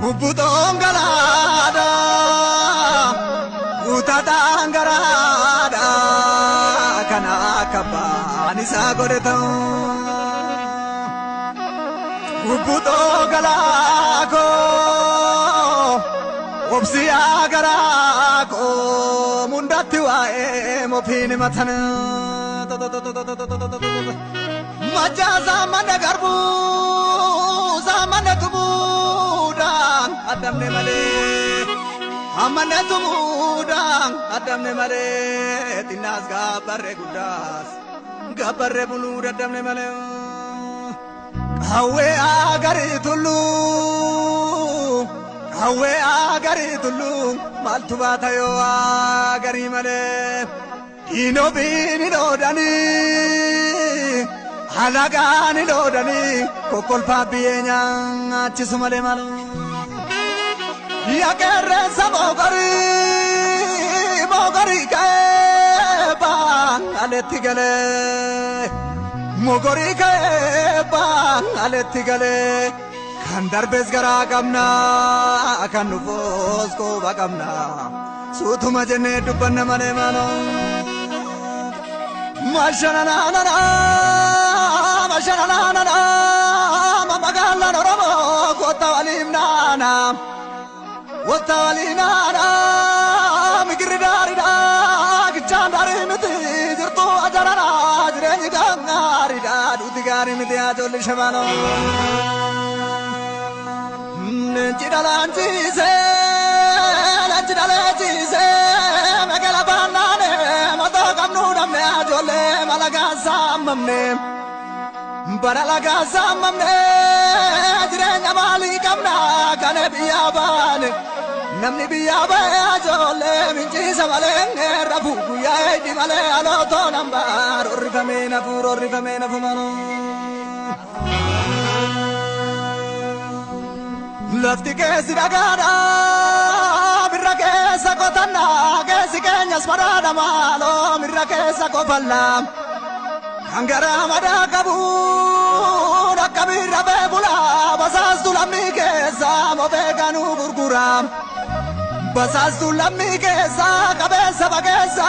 Mubutonggalada Utatangarada Kana kabani sagoretam Mubutonggalako Obsiagarako Mundatiwae mopini matan Majaza managarbu Zamana tumudan Adamne male Amane tumudan Adamne male Tinas gabare gudas Gabare bulur adamne male Hawe agari tulu Hawe agari tulu Maltubata yo agari male Ino bini dodani Halagani lodani kokol pabienya chisumale malu ya kerre sabogari kaeba aletigale mogori kaeba aletigale kandar bezgara kamna akan nufos ko bakamna sutuma jene dubanna male malu mashanana Mashanana, Mamagala, Romo, Kotawalimana, Kotawalinana, Migridarida, Chandarimiti, Jirto Ajarana, Renganarida, Utigarimiti, Jolishamano, Chidalantis, Chidalantis, Megalabanane, Matokamnudam, Jole, Malagasam name. Baralaga samamne jirenya mali kamna kane biyabane namni biyaba ajole minji samale rabu ya di male alo to nambar orifame na fumano lafti ke sidagada birake sakotana ke sikenya smarada malo mirake sakopallam Angara madakabu nakabira bebula basastu lamike sa mobeganu gurguram basastu lamike sa kabesa bagesa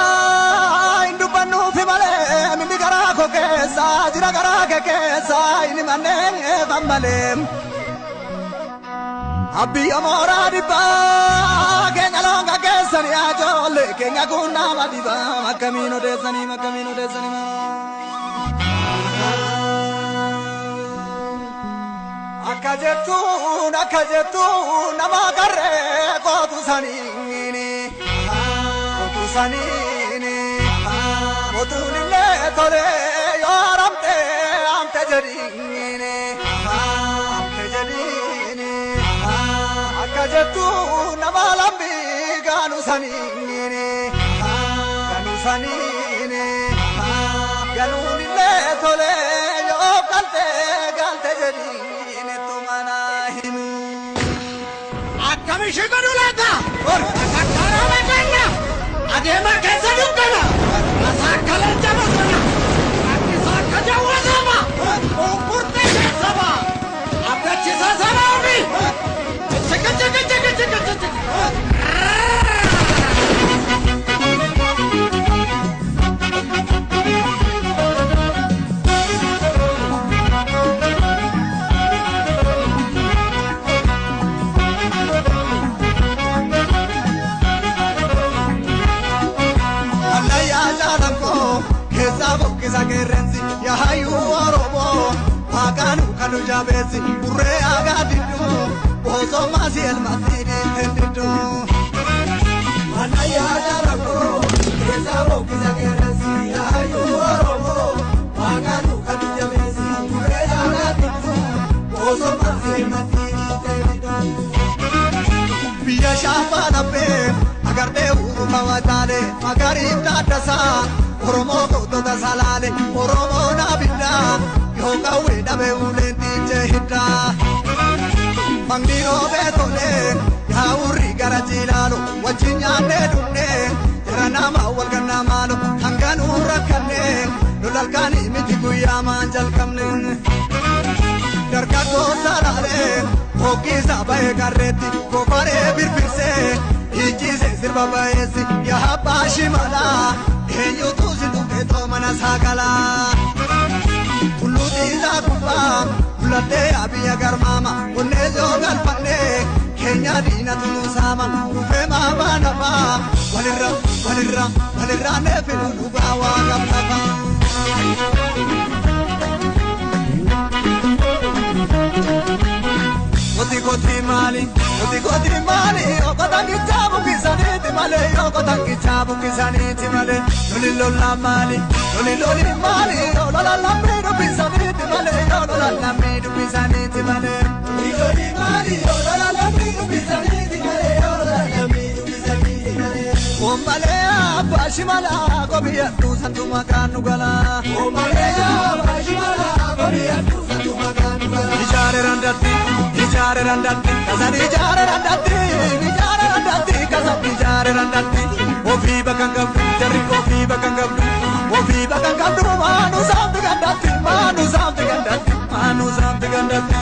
indubanu fimale mimigara kokesa jiragara kekesa inimane fambalem abbi amora diba kenya longa kesani ajole kenya kuna madiba makamino desani Akajetun namakare kotu sanini kotu nile tole yoramte amte jarine akajetun namalambi ganu sanini ganu nile tole yokalte galte jarine Kami shigadulata or akara magana adema kaisa dukana asakala jamasana akisa kajawazama o kurte sama apna chisa sama ubi cheka Zagerenzi ya hayu orobo aganu kanu jabezi ure agadidu bozo masi el masiri tendido anaya darako ezabo zagerenzi ya hayu orobo aganu kanu jabezi ure agadidu bozo masi el masiri tendido biya shafana pe agarde utawatale magari tadasa Oromo kota salale, Oromo nabida, yoga weda be ulenti jehida. Mangiro betole, yauri garajilalo, wajinya nedune, teranama walganamalo, hanganu rakane, lolalkani miti kuya manjal kamne. Hoggisa bahe garreetti gofaree birbirse ijjise sirba baheessi yaa abbaa shimalaa eenyutu si tuqeetoo mana saagalaa tulluutiisaa gubbaa buladhee abiyya garmaama onnee yoo galfannee keenya diina tuluusaama dhufee maabaa nafaa walirra neefilu dhugaa waa qablafa. Koti mali, okotangi chabu kisaniti male, okotangi chabu kisaniti male. Loli lola mali, olola lamidu kisaniti male, olola lamidu kisaniti male. Loli mali, olola lamidu kisaniti male, olola lamidu kisaniti male. Ombale abashimala, kobiya tu santu makanu gala. Ombale abashimala, kobiya tu santu makanu gala. Ijare randati, kasan ijare randati, kasan ijare randati. Ofi bakang kabdu, jari ofi bakang kabdu, manu samte gandati, manu samte gandati.